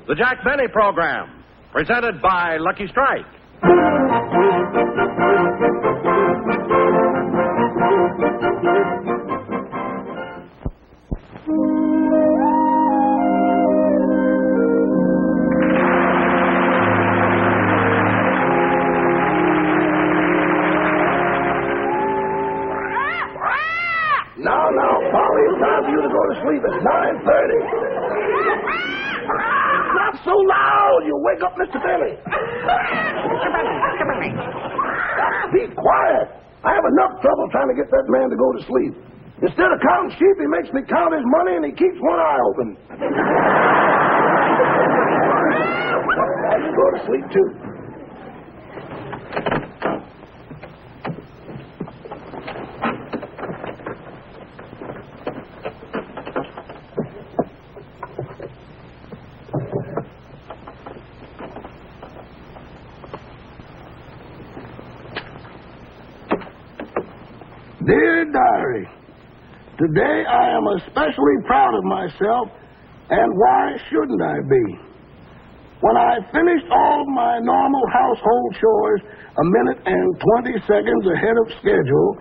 The Jack Benny Program, presented by Lucky Strike. Now, Polly, it's time for you to go to sleep. It's 9:30. Not so loud. You'll wake up Mr. Benny. Mr. Benny. Be quiet. I have enough trouble trying to get that man to go to sleep. Instead of counting sheep, he makes me count his money, and he keeps one eye open. You go to sleep, too. Dear Diary, today I am especially proud of myself, and why shouldn't I be? When I finished all of my normal household chores a minute and 20 seconds ahead of schedule,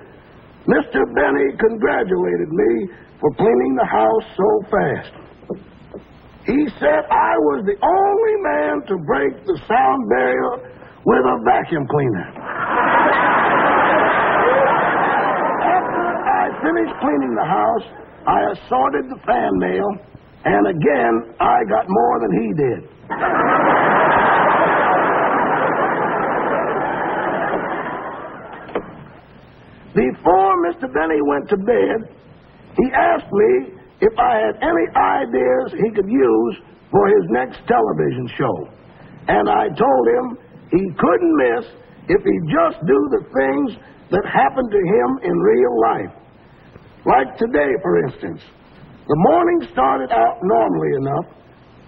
Mr. Benny congratulated me for cleaning the house so fast. He said I was the only man to break the sound barrier with a vacuum cleaner. Finished cleaning the house, I assorted the fan mail, and again, I got more than he did. Before Mr. Benny went to bed, he asked me if I had any ideas he could use for his next television show. And I told him he couldn't miss if he'd just do the things that happened to him in real life. Like today, for instance. The morning started out normally enough,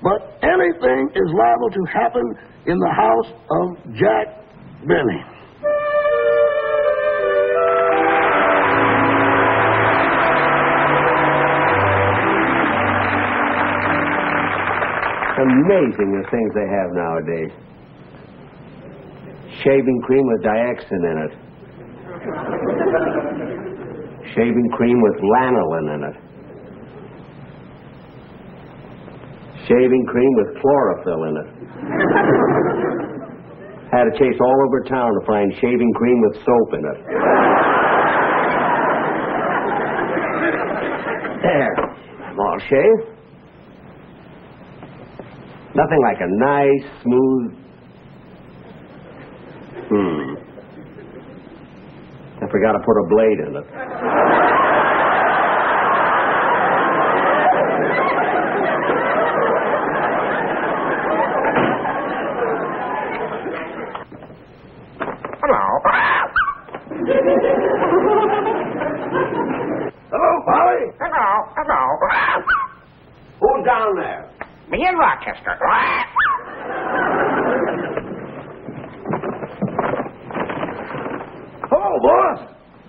but anything is liable to happen in the house of Jack Benny. Amazing the things they have nowadays. Shaving cream with Dioxin in it. Shaving cream with lanolin in it. Shaving cream with chlorophyll in it. Had to chase all over town to find shaving cream with soap in it. There. I'm all shaved. Nothing like a nice, smooth... I forgot to put a blade in it. Hello. Hello, Polly. Hello. Who's down there? Me in Rochester. Hello, boss.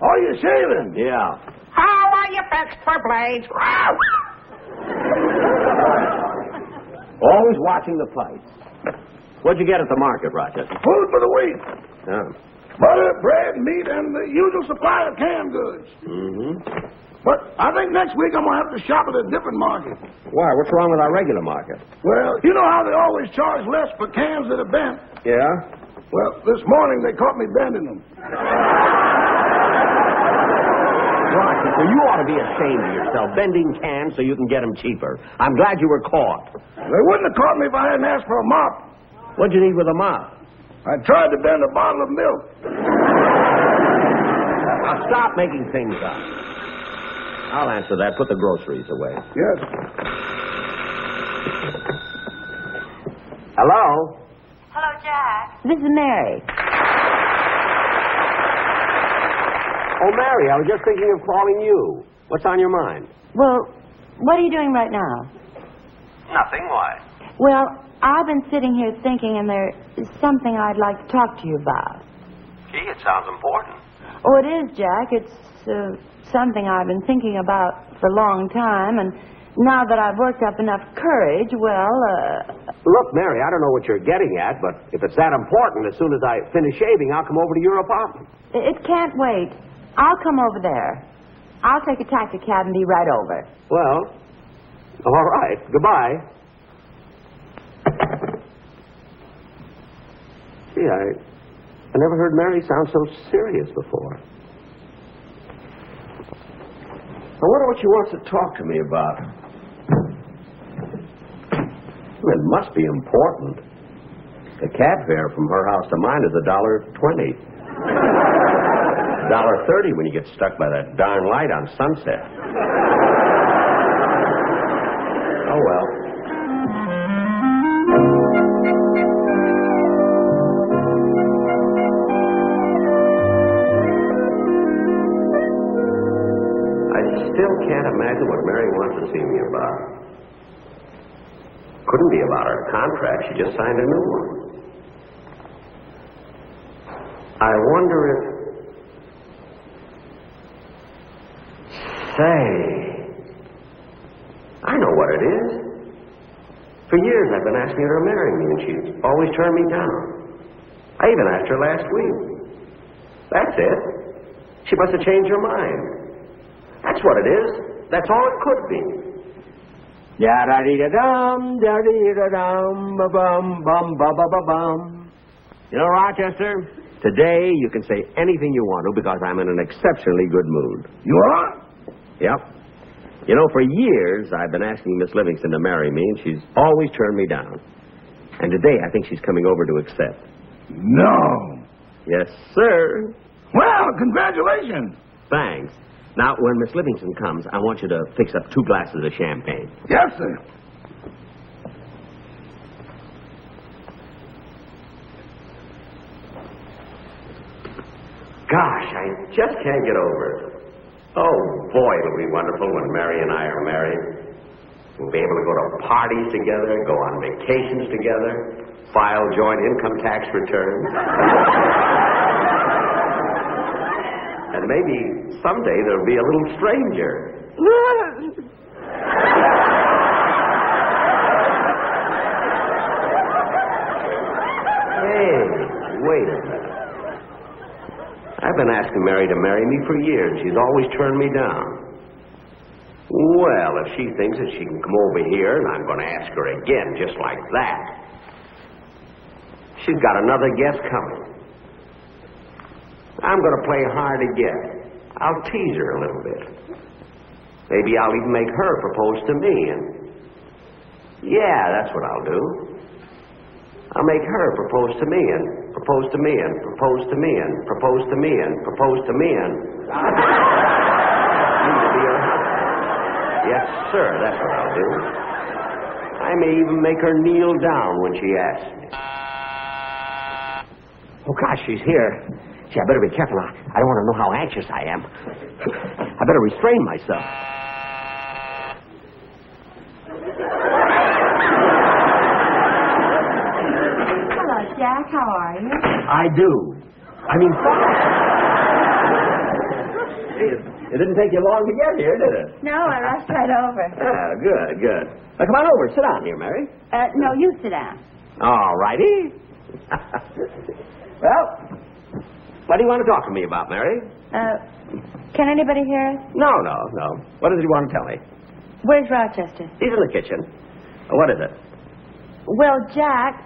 Are you shaving? Yeah. How are you fixed for blades? Always watching the fights. What'd you get at the market, Rochester? Food for the week. Yeah. Butter, bread, meat, and the usual supply of canned goods. Mm-hmm. But I think next week I'm going to have to shop at a different market. Why? What's wrong with our regular market? Well, you know how they always charge less for cans that are bent? Yeah? Well, this morning they caught me bending them. Rochester, you ought to be ashamed of yourself, bending cans so you can get them cheaper. I'm glad you were caught. They wouldn't have caught me if I hadn't asked for a mop. What'd you need with a mop? I tried to bend a bottle of milk. Now stop making things up. I'll answer that. Put the groceries away. Yes. Hello? Hello, Jack. This is Mary. Oh, Mary, I was just thinking of calling you. What's on your mind? Well, what are you doing right now? Nothing. Why? Well, I've been sitting here thinking, and there's something I'd like to talk to you about. Gee, it sounds important. Oh, it is, Jack. It's something I've been thinking about for a long time, and now that I've worked up enough courage, well, Look, Mary, I don't know what you're getting at, but if it's that important, as soon as I finish shaving, I'll come over to your apartment. it can't wait. I'll come over there. I'll take a taxi cab and be right over. Well, all right. Goodbye. Gee, I never heard Mary sound so serious before. I wonder what she wants to talk to me about. Well, it must be important. The cab fare from her house to mine is $1.20. $1.30 when you get stuck by that darn light on Sunset. Oh, well. I still can't imagine what Mary wants to see me about. Couldn't be about her contract. She just signed a new one. I wonder if... Say... I know what it is. For years I've been asking her to marry me, and she's always turned me down. I even asked her last week. That's it. She must have changed her mind. That's what it is. That's all it could be. Ya-da-dee-da-dum, da-dee-da-dum, ba-bum, bum, ba-ba-ba-bum. You know, Rochester, today you can say anything you want to because I'm in an exceptionally good mood. You are? Yep. You know, for years I've been asking Miss Livingston to marry me, and she's always turned me down. And today I think she's coming over to accept. No. Yes, sir. Well, congratulations. Thanks. Now, when Miss Livingston comes, I want you to fix up 2 glasses of champagne. Yes, sir. Gosh, I just can't get over it. Oh, boy, it'll be wonderful when Mary and I are married. We'll be able to go to parties together, go on vacations together, file joint income tax returns. And maybe someday there'll be a little stranger. Hey, wait a minute. I've been asking Mary to marry me for years. She's always turned me down. Well, if she thinks that she can come over here, and I'm going to ask her again just like that, she's got another guest coming. I'm going to play hard to get. I'll tease her a little bit. Maybe I'll even make her propose to me, and... Yeah, that's what I'll do. I'll make her propose to me, and propose to me, and propose to me, and propose to me, and propose to me, and... Be her husband. Yes, sir, that's what I'll do. I may even make her kneel down when she asks me. Oh, gosh, she's here. Gee, I better be careful. I don't want to know how anxious I am. I better restrain myself. Hello, Jack. How are you? I do. I mean, it didn't take you long to get here, did it? No, I rushed right over. Ah, good, good. Now, come on over. Sit down here, Mary. No, you sit down. All righty. Well... What do you want to talk to me about, Mary? Can anybody hear us? No. What does he want to tell me? Where's Rochester? He's in the kitchen. What is it? Well, Jack,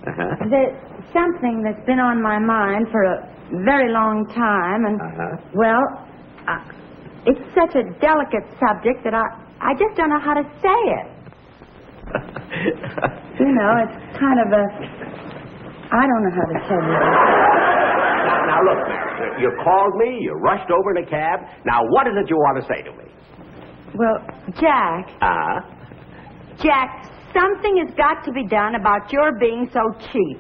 Uh-huh. there's something that's been on my mind for a very long time, and, well, it's such a delicate subject that I just don't know how to say it. You know, it's kind of a... I don't know how to say it. Now, look, Mary, you called me, you rushed over in a cab. Now, what is it you want to say to me? Well, Jack. Jack, something has got to be done about your being so cheap.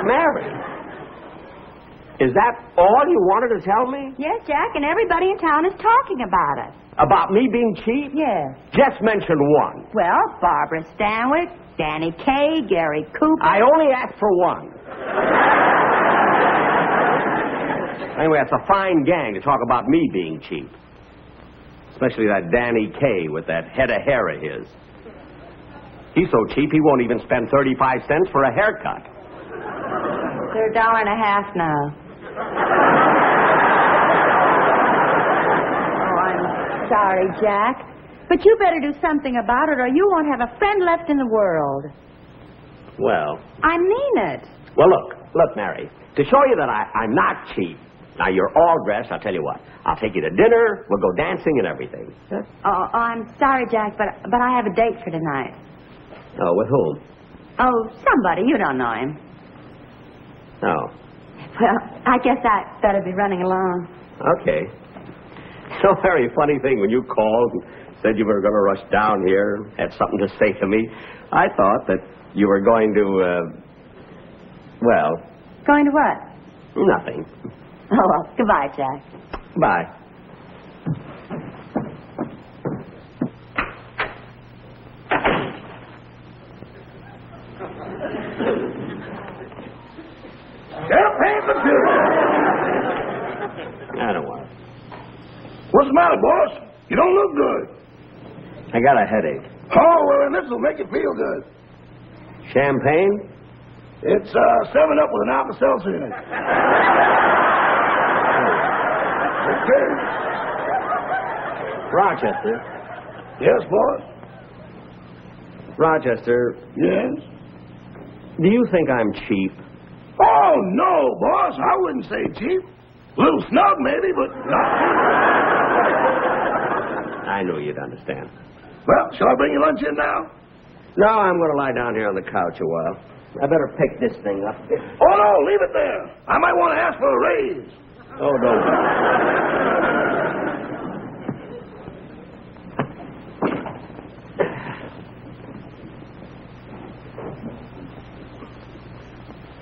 Mary, is that all you wanted to tell me? Yes, Jack, and everybody in town is talking about it. About me being cheap? Yes. Just mention one. Well, Barbara Stanwyck, Danny Kaye, Gary Cooper. I only asked for one. Anyway, it's a fine gang to talk about me being cheap. Especially that Danny Kaye with that head of hair of his. He's so cheap he won't even spend 35 cents for a haircut. They're $1.50 now. Oh, I'm sorry, Jack. But you better do something about it or you won't have a friend left in the world. Well. I mean it. Well, look, Mary. To show you that I'm not cheap. Now, you're all dressed. I'll tell you what. I'll take you to dinner. We'll go dancing and everything. Oh, I'm sorry, Jack, but I have a date for tonight. Oh, with whom? Oh, somebody. You don't know him. Oh. Well, I guess I better be running along. Okay. So very funny thing when you called and said you were going to rush down here, had something to say to me. I thought that you were going to, well... Going to what? Nothing. Oh, well, goodbye, Jack. Bye. Champagne for two. I don't want it. What's the matter, boss? You don't look good. I got a headache. Oh, well, then this will make you feel good. Champagne? It's 7-Up with an Alka-Seltzer in it. Okay. Rochester. Yes, boss? Rochester, Yes? do you think I'm cheap? Oh, no, boss. I wouldn't say cheap. A little snug, maybe, but not I knew you'd understand. Well, shall I bring you lunch in now? No, I'm going to lie down here on the couch a while. I better pick this thing up. Oh, no, leave it there. I might want to ask for a raise. Oh, don't.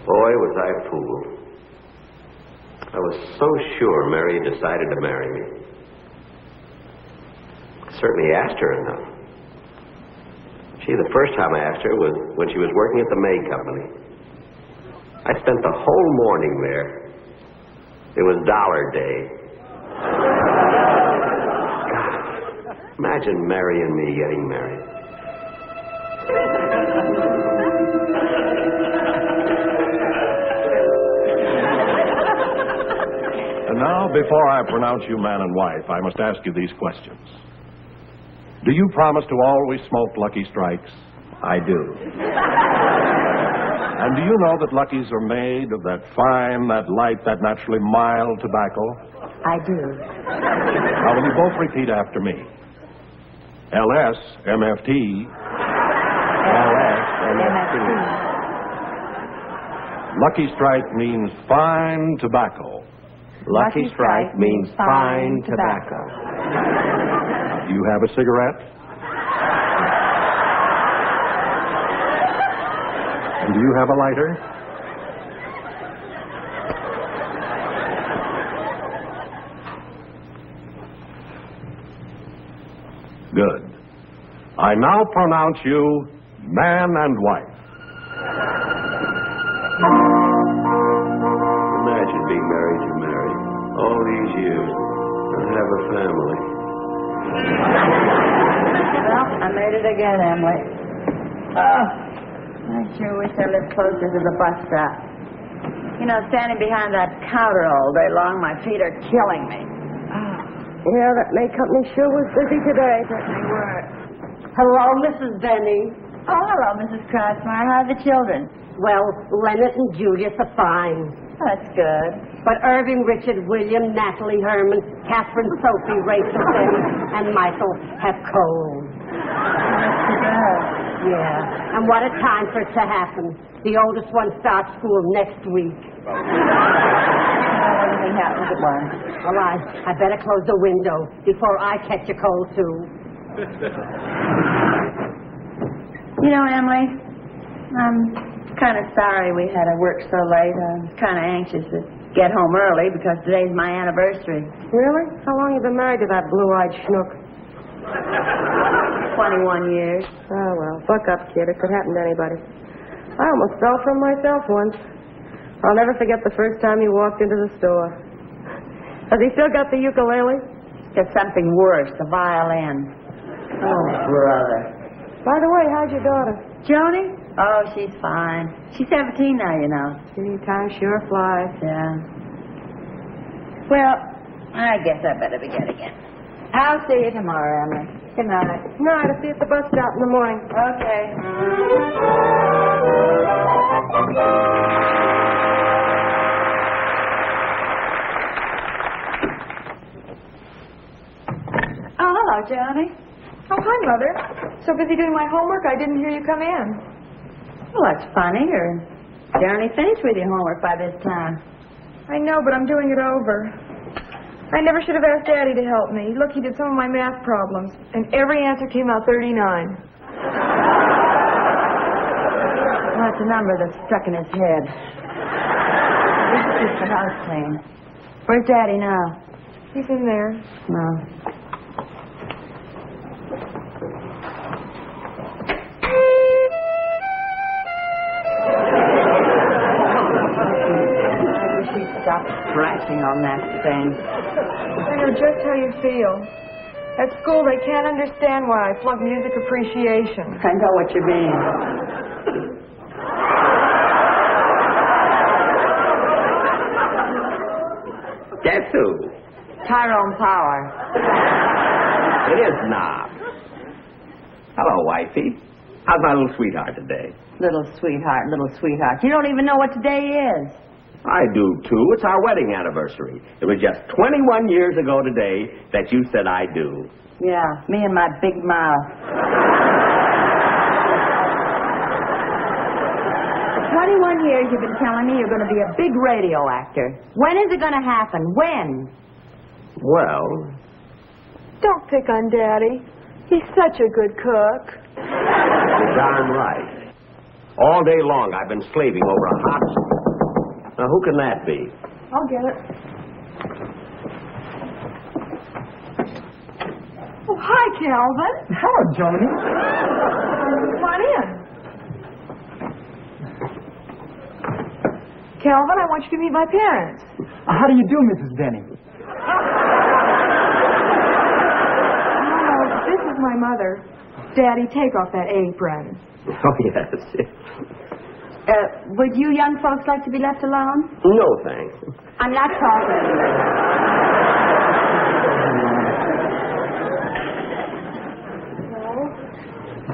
Boy, was I fooled. I was so sure Mary had decided to marry me. I certainly asked her enough. Gee, the first time I asked her was when she was working at the May Company. I spent the whole morning there. It was Dollar Day. God, imagine Mary and me getting married. And now, before I pronounce you man and wife, I must ask you these questions. Do you promise to always smoke Lucky Strikes? I do. And do you know that Luckies are made of that fine, that light, that naturally mild tobacco? I do. Now, will you both repeat after me? LS-MFT. LS-MFT. Lucky Strike means fine tobacco. Lucky Strike means fine tobacco. Do you have a cigarette? And do you have a lighter? Good. I now pronounce you man and wife. Imagine being married to Mary all these years and have a family. Well, I made it again, Emily. Oh, I sure wish I lived closer to the bus stop. You know, standing behind that counter all day long, my feet are killing me. Yeah, that May Company sure was busy today. They were. Hello, Mrs. Benny. Oh, hello, Mrs. Crossmire. How are the children? Well, Leonard and Julius are fine. That's good. But Irving, Richard, William, Natalie, Herman, Catherine, Sophie, Rachel, Betty, and Michael have colds. Yeah. And what a time for it to happen. The oldest one starts school next week. Everything happens at once. Well, I better close the window before I catch a cold, too. You know, Emily, I'm kind of sorry we had to work so late. I'm kind of anxious to get home early because today's my anniversary. Really? How long have you been married to that blue-eyed schnook? 21 years. Oh, well, buck up, kid. It could happen to anybody. I almost fell from myself once. I'll never forget the first time you walked into the store. Has he still got the ukulele? Got something worse, the violin. Oh, brother. By the way, how's your daughter? Joni? Oh, she's fine. She's 17 now, you know. Gee, time sure flies. Yeah. Well, I guess I better be getting it. I'll see you tomorrow, Emily. Good night. No, I'll see you at the bus stop in the morning. Okay. Oh, hello, Johnny. Oh, hi, Mother. So busy doing my homework, I didn't hear you come in. Well, that's funny. You're nearly finished with your homework by this time. I know, but I'm doing it over. I never should have asked Daddy to help me. Look, he did some of my math problems, and every answer came out 39. Well, that's a number that's stuck in his head. This is just the house clean. Where's Daddy now? He's in there. No. Stop scratching on that thing. I know just how you feel. At school, they can't understand why I flunked music appreciation. I know what you mean. Guess who? Tyrone Power. It is Knob. Hello, wifey. How's my little sweetheart today? Little sweetheart, little sweetheart. You don't even know what today is. I do, too. It's our wedding anniversary. It was just 21 years ago today that you said I do. Yeah, me and my big mouth. 21 years you've been telling me you're going to be a big radio actor. When is it going to happen? When? Well, Don't pick on Daddy. He's such a good cook. you're darn right. All day long I've been slaving over a hot... Now, who can that be? I'll get it. Oh, hi, Calvin. Hello, Joni. Come on in. Calvin, I want you to meet my parents. How do you do, Mrs. Benny? No, this is my mother. Daddy, take off that apron. Oh, yes. Would you young folks like to be left alone? No, thanks. I'm not talking to you.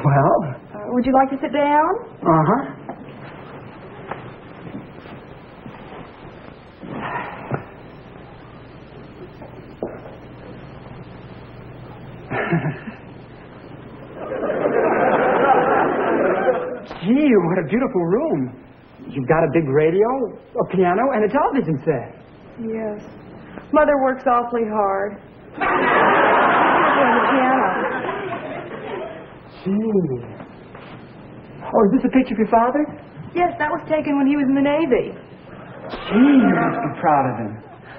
Well? Would you like to sit down? Uh-huh. Gee, what a beautiful room. You've got a big radio, a piano, and a television set. Yes. Mother works awfully hard. Playing the piano. Gee. Oh, is this a picture of your father? Yes, that was taken when he was in the Navy. Gee, you must be proud of him.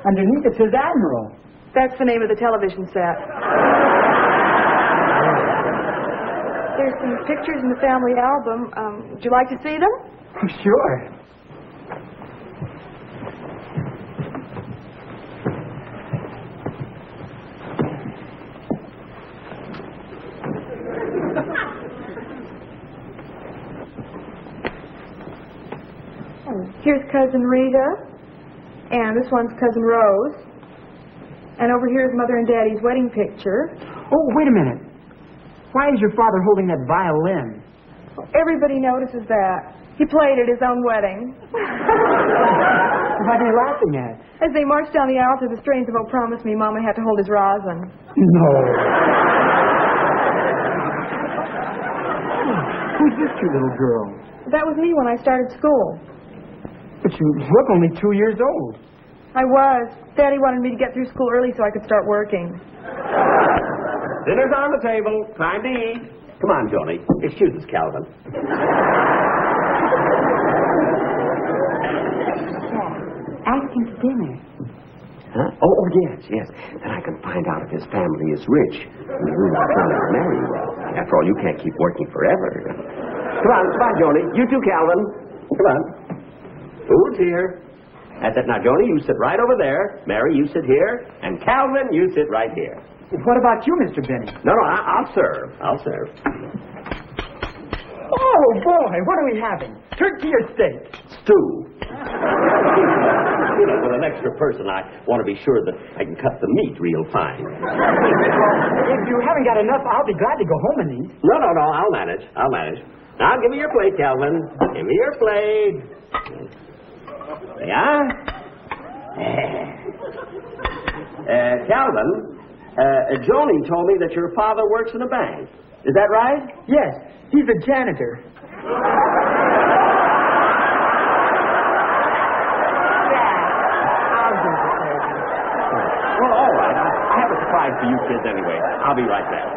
Underneath it says Admiral. That's the name of the television set. There's some pictures in the family album. Would you like to see them? Sure. Here's Cousin Rita, and this one's Cousin Rose. And over here is Mother and Daddy's wedding picture. Oh, wait a minute. Why is your father holding that violin? Everybody notices that. He played at his own wedding. What are you laughing at? As they marched down the aisle to the strains of Oh Promise Me, Mama had to hold his rosin. No. Who's this cute little girl? That was me when I started school. But you look only 2 years old. I was. Daddy wanted me to get through school early so I could start working. Dinner's on the table. Time to eat. Come on, Joni. Excuse us, Calvin. Ask him to dinner. Huh? Oh, yes. Then I can find out if his family is rich. And you really trying to marry well. After all, you can't keep working forever. Come on, Joni. You too, Calvin. Come on. Food's here. That's it. Now, Joni, you sit right over there. Mary, you sit here. And Calvin, you sit right here. What about you, Mr. Benny? No, I'll serve. I'll serve. Oh, boy, what are we having? Turkey or steak? Stew. You know, with an extra person, I want to be sure that I can cut the meat real fine. If you haven't got enough, I'll be glad to go home and eat. No, I'll manage. Now, give me your plate, Calvin. Give me your plate. There you are. Calvin, Joni told me that your father works in a bank. Is that right? Yes, he's a janitor. Well, all right. I have a surprise for you kids anyway. I'll be right back.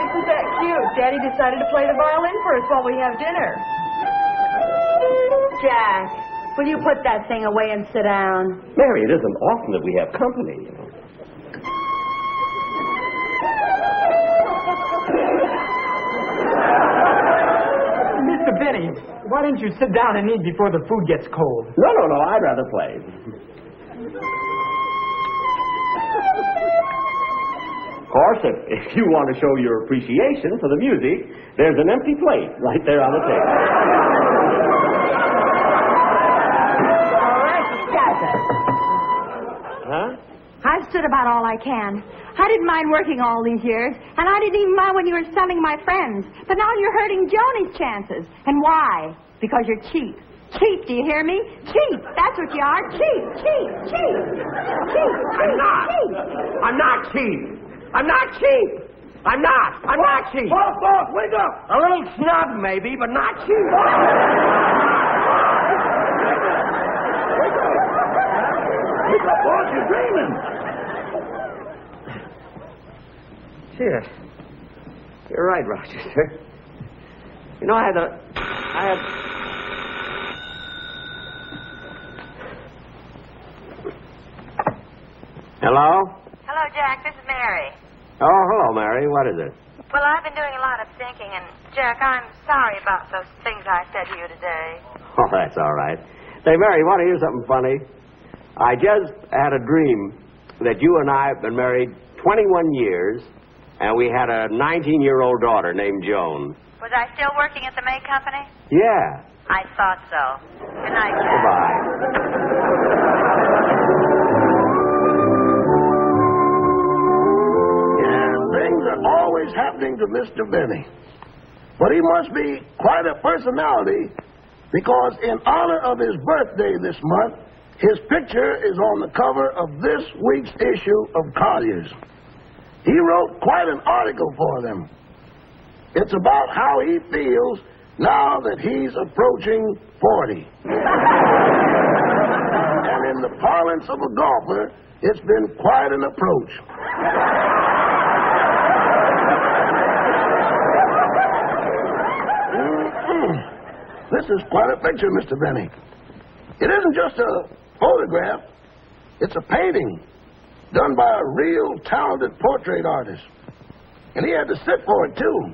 Isn't that cute? Daddy decided to play the violin for us while we have dinner. Jack, will you put that thing away and sit down? Mary, it isn't often that we have company, you know. Mr. Benny, why don't you sit down and eat before the food gets cold? No, I'd rather play. Of course, if you want to show your appreciation for the music, there's an empty plate right there on the table. All right, Jack. Huh? I've stood about all I can. I didn't mind working all these years, and I didn't even mind when you were selling my friends. But now you're hurting Joni's chances. And why? Because you're cheap. Cheap, do you hear me? Cheap. That's what you are. Cheap. I'm not cheap. I'm not cheap. Boss, wake up! A little snub, maybe, but not cheap. Wake up, boss, you're dreaming. Sure. You're right, Rochester. You know, I had... Hello? Hello, Jack. This is Mary. Oh, hello, Mary. What is it? Well, I've been doing a lot of thinking, and, Jack, I'm sorry about those things I said to you today. Oh, that's all right. Say, Mary, want to hear something funny? I just had a dream that you and I have been married 21 years, and we had a 19-year-old daughter named Joan. Was I still working at the May Company? Yeah. I thought so. Good night, Jack. Goodbye. Things are always happening to Mr. Benny. But he must be quite a personality because in honor of his birthday this month, his picture is on the cover of this week's issue of Collier's. He wrote quite an article for them. It's about how he feels now that he's approaching 40. And in the parlance of a golfer, it's been quite an approach. This is quite a picture, Mr. Benny. It isn't just a photograph. It's a painting done by a real talented portrait artist. And he had to sit for it, too.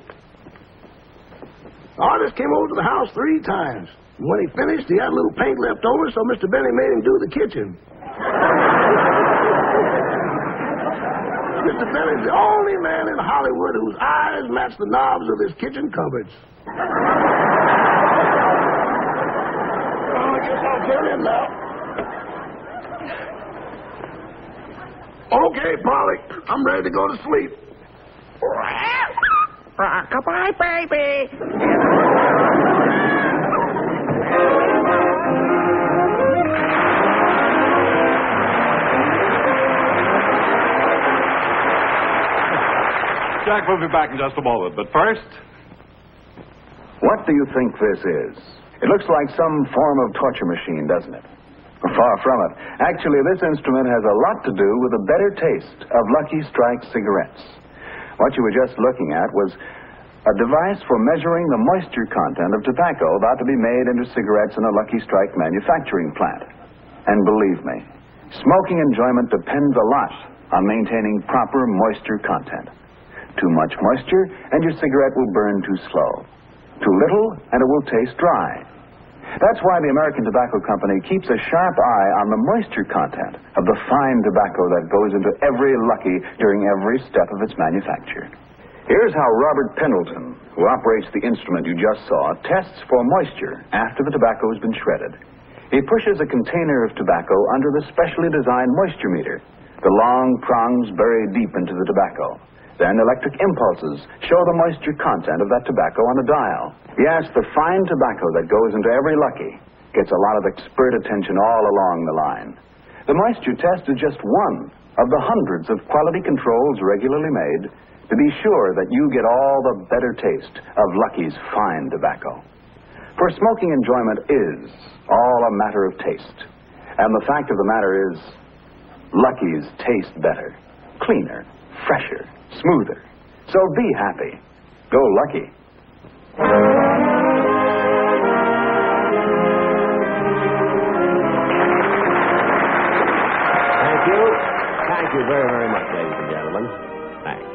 The artist came over to the house 3 times. And when he finished, he had a little paint left over, so Mr. Benny made him do the kitchen. Mr. Benny's the only man in Hollywood whose eyes match the knobs of his kitchen cupboards. I guess I'll turn in now. Okay, Polly, I'm ready to go to sleep. Rock-a-bye, baby. Jack will be back in just a moment, but first... What do you think this is? It looks like some form of torture machine, doesn't it? Far from it. Actually, this instrument has a lot to do with the better taste of Lucky Strike cigarettes. What you were just looking at was a device for measuring the moisture content of tobacco about to be made into cigarettes in a Lucky Strike manufacturing plant. And believe me, smoking enjoyment depends a lot on maintaining proper moisture content. Too much moisture, and your cigarette will burn too slow. Too little, and it will taste dry. That's why the American Tobacco Company keeps a sharp eye on the moisture content of the fine tobacco that goes into every Lucky during every step of its manufacture. Here's how Robert Pendleton, who operates the instrument you just saw, tests for moisture after the tobacco has been shredded. He pushes a container of tobacco under the specially designed moisture meter. The long prongs bury deep into the tobacco. Then electric impulses show the moisture content of that tobacco on a dial. Yes, the fine tobacco that goes into every Lucky gets a lot of expert attention all along the line. The moisture test is just one of the hundreds of quality controls regularly made to be sure that you get all the better taste of Lucky's fine tobacco. For smoking enjoyment is all a matter of taste. And the fact of the matter is, Lucky's taste better, cleaner, fresher, smoother. So be happy. Go Lucky. Thank you. Thank you very, very much, ladies and gentlemen. Thanks.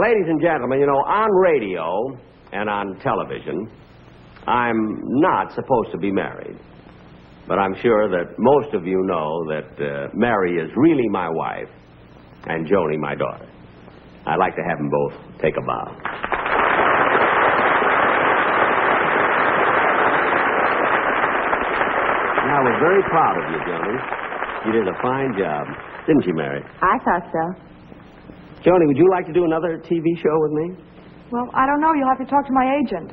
Ladies and gentlemen, you know, on radio and on television, I'm not supposed to be married. But I'm sure that most of you know that Mary is really my wife and Joni my daughter. I'd like to have them both take a bow. And I was very proud of you, Joni. You did a fine job. Didn't you, Mary? I thought so. Joni, would you like to do another TV show with me? Well, I don't know. You'll have to talk to my agent.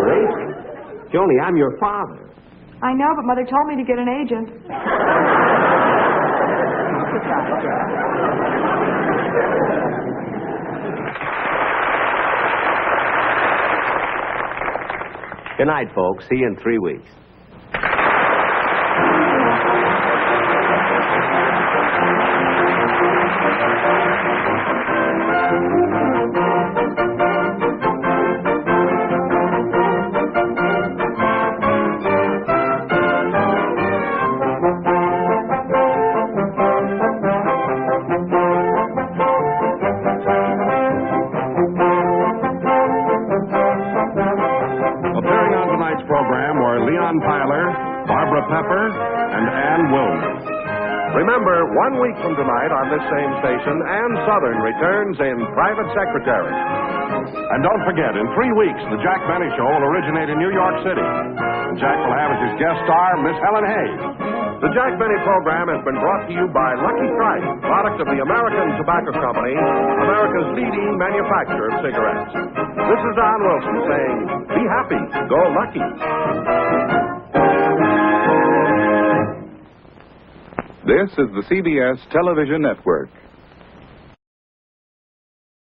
Really? Joni, I'm your father. I know, but Mother told me to get an agent. Good night, folks. See you in 3 weeks. Pepper and Ann Wilmer. Remember, 1 week from tonight on this same station, Ann Southern returns in Private Secretary. And don't forget, in 3 weeks, the Jack Benny Show will originate in New York City. And Jack will have as his guest star Miss Helen Hayes. The Jack Benny program has been brought to you by Lucky Strike, product of the American Tobacco Company, America's leading manufacturer of cigarettes. This is Don Wilson saying, be happy, go Lucky. This is the CBS Television Network.